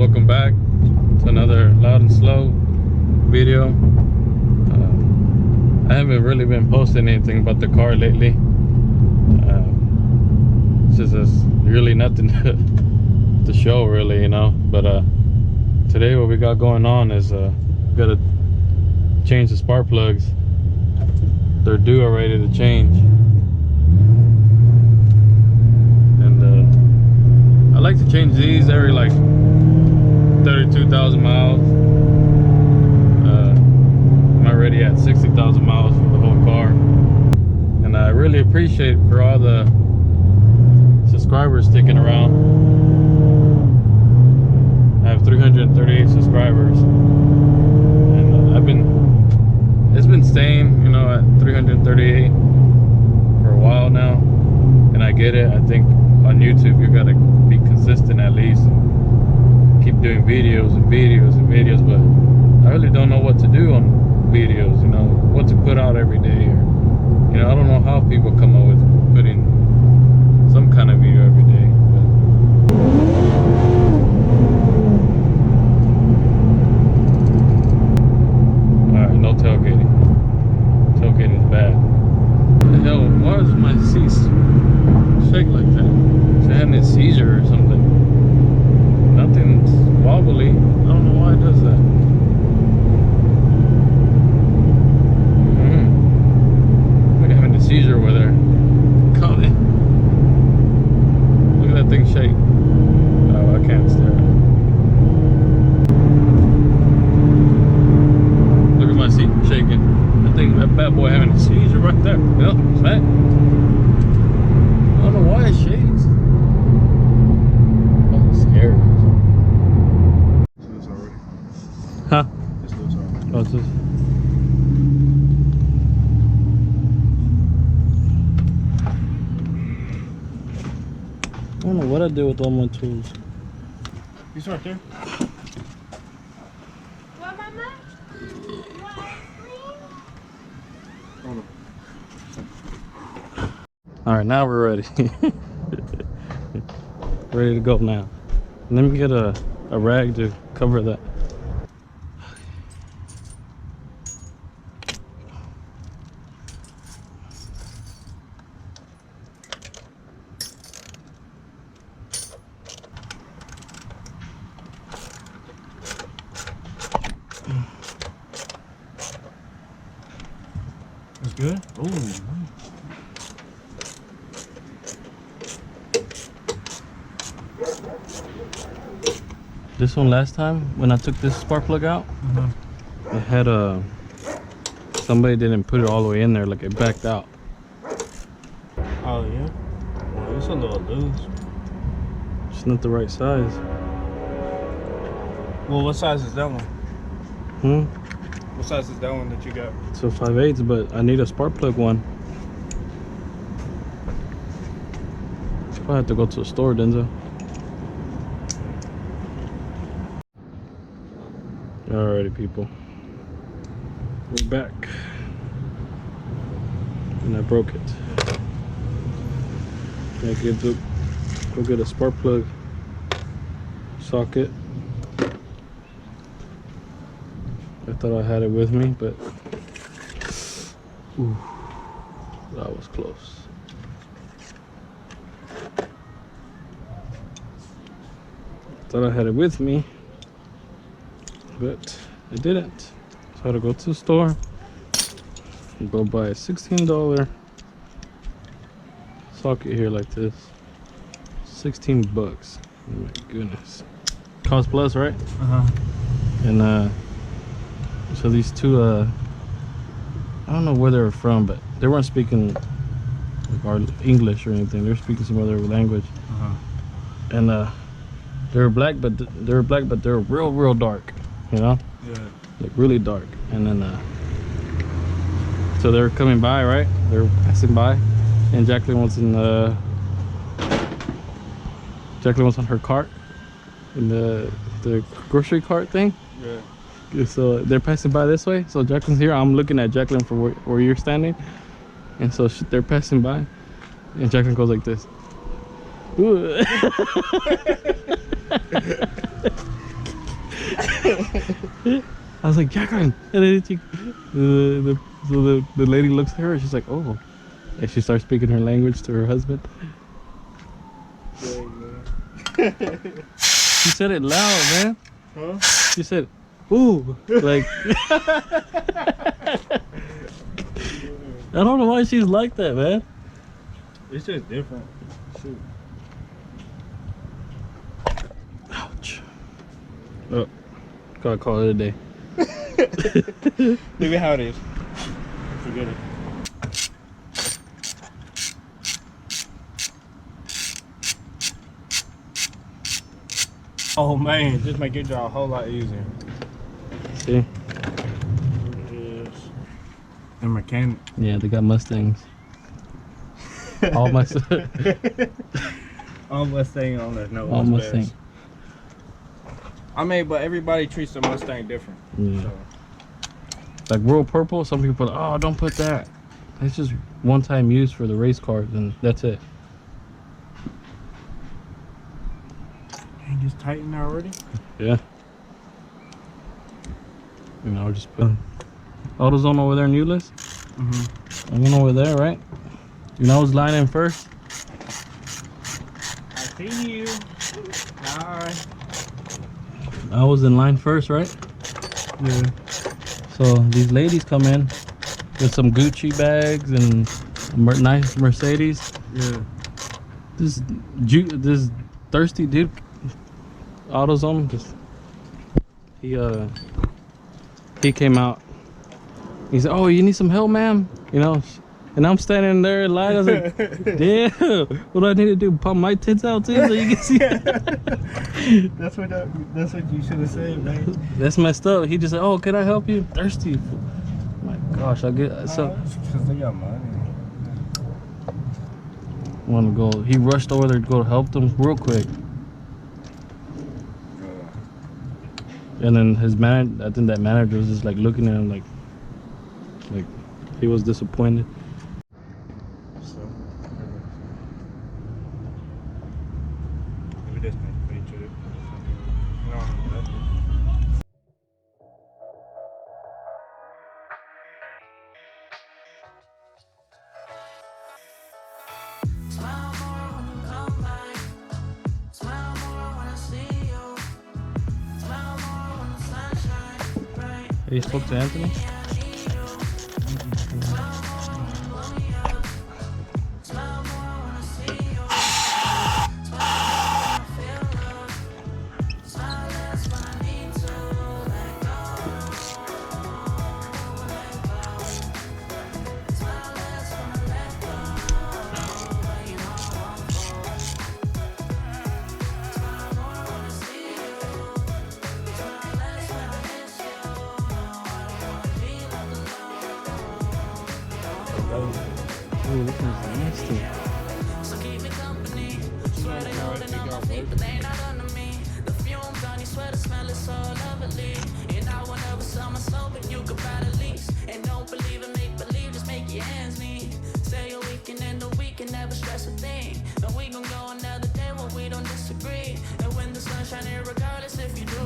welcome back to another loud and slow video. I haven't really been posting anything about the car lately. It's just there's really nothing to show really, you know. But today what we got going on is we gotta change the spark plugs. They're due already to change. I like to change these every like 32,000 miles. I'm already at 60,000 miles for the whole car, and I really appreciate for all the subscribers sticking around. I have 338 subscribers, and it's been staying, you know, at 338 for a while now, and I get it. I think on YouTube you gotta be consistent at least, keep doing videos and videos and videos, but I really don't know what to do on videos, you know, what to put out every day, or, you know, I don't know how people come up with putting some kind of video every day. Alright, no tailgating. Tailgating is bad. What the hell, why does my seat shake like that? Is it having a seizure or something? Nothing's wobbly. I don't know why it does that. Like having a seizure over there. Call it. Look at that thing shake. Oh, I can't stare at it. Look at my seat shaking. I think that bad boy having a seizure right there. Yep, it's that. I don't know why it shakes. Oh, it's scary. Huh? Oh, it's this. I don't know what I did with all my tools. He's right there. What, Mama? You want ice cream? Hold on. Alright, now we're ready. Ready to go now. Let me get a rag to cover that. That's good. Oh. This one last time when I took this spark plug out, it had somebody didn't put it all the way in there, like it backed out. Oh yeah. Well, it's a little loose. It's not the right size. Well, what size is that one? What size is that one that you got? It's a 5/8, but I need a spark plug one. I have to go to the store, Denzel. Alrighty, people. We're back. And I broke it. I could go get a spark plug socket. I thought I had it with me, but ooh, that was close. Thought I had it with me, but I didn't. So I had to go to the store and go buy a $16 socket here like this. 16 bucks. Oh my goodness. Cost plus, right? And so these two I don't know where they were from, but they weren't speaking like our English or anything. They were speaking some other language. And they were black, but they were real dark, you know? Yeah. Like really dark. And then so they were coming by, right? They were passing by, and Jacqueline was on her cart in the grocery cart thing. Yeah. So they're passing by this way. So Jacqueline's here. I'm looking at Jacqueline from where you're standing, and so they're passing by, and Jacqueline goes like this. I was like, Jacqueline. And then the lady looks at her and she's like, oh. And she starts speaking her language to her husband. She said it loud, man. Huh? She said, ooh. Like, I don't know why she's like that, man. It's just different. Shoot. Ouch. Oh, gotta call it a day. Look at how it is. Forget it. Oh man, just make your job a whole lot easier. See? Yes. The mechanic. Yeah, they got Mustangs. All All Mustang owners know all what's Mustang. best. I mean, but everybody treats the Mustang different. Yeah. So. Like World Purple, some people are like, oh, don't put that. It's just one-time use for the race cars, and that's it. Ain't just tightened already? Yeah. You know, just put AutoZone over there in Euless. Mm-hmm. I went over there, right? You know, I was lining first. I see you. Hi. I was in line first, right? Yeah. So these ladies come in with some Gucci bags and a nice Mercedes. Yeah. This thirsty dude, AutoZone, he came out. He said, "Oh, you need some help, ma'am?" You know, and I'm standing there in line. I was like, "Damn, what do I need to do? Pump my tits out too, so you can see." That's what you should have said, man. That's messed up. He just said, "Oh, can I help you?" Thirsty. Oh my gosh, I get so. Because they got money. Want to go? He rushed over there to go help them real quick. And then his man, I think that manager was just like looking at him like he was disappointed. So, maybe this might be true. No, He spoke to Anthony. Ooh, this one's nasty.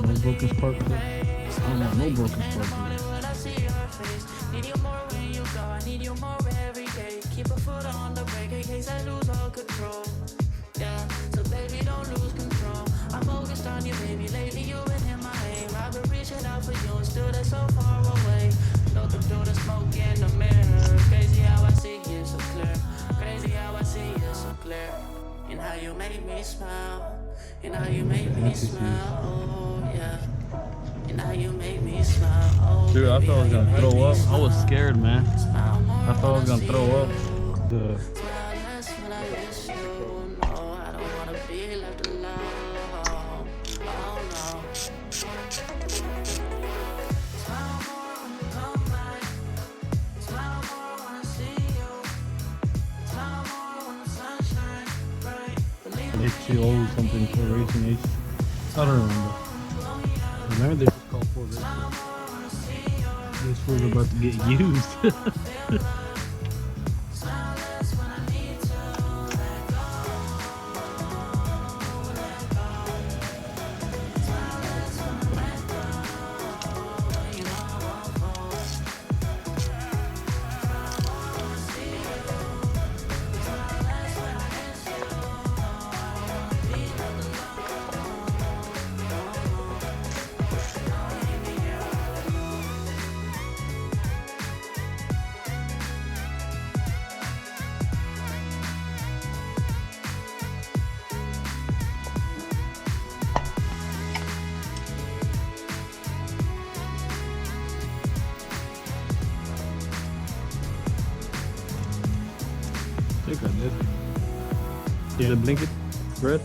No broken spark plug. I don't want no broken spark plug. Need you more when you go, I need you more every day. Keep a foot on the brake in case I lose all control. Yeah, so baby don't lose control. I'm focused on you, baby. Lately you've been in my aim. I've been reaching out for you and still they're so far away. Nothing through the smoke in the mirror. Crazy how I see you so clear. Crazy how I see you so clear. And how you make me smile. And how you make me smile. Oh yeah. And how you make me smile. Oh, Dude, I thought I was baby, gonna throw up. I was smile. scared, man. Smile more I thought I was when gonna throw up. see you. Smile less when I miss you. No, I don't wanna be left alone. Oh no. Smile more when you come back. Smile more when I see you. Smile more when the sun shines bright. Believe HCO something for racing H. I don't remember. Remember they just called for racing. This fool's about to get used. That did. Is it blinking? Red?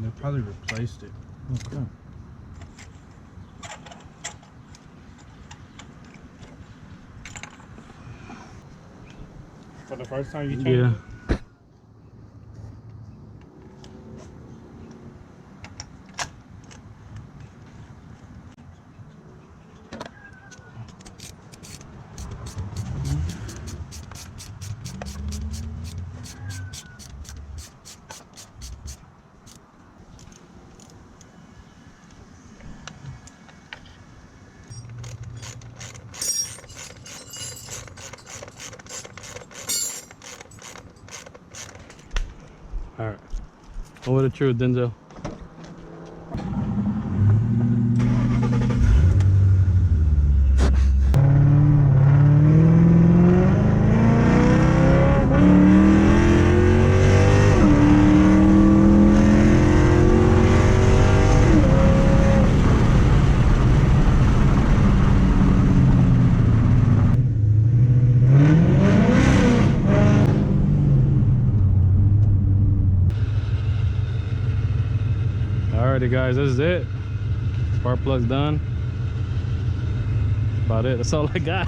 They probably replaced it. Okay. For the first time you changed Yeah. it? All right. Over the truth, Denzel. Alrighty guys, this is it. Spark plug's done. About it. That's all I got.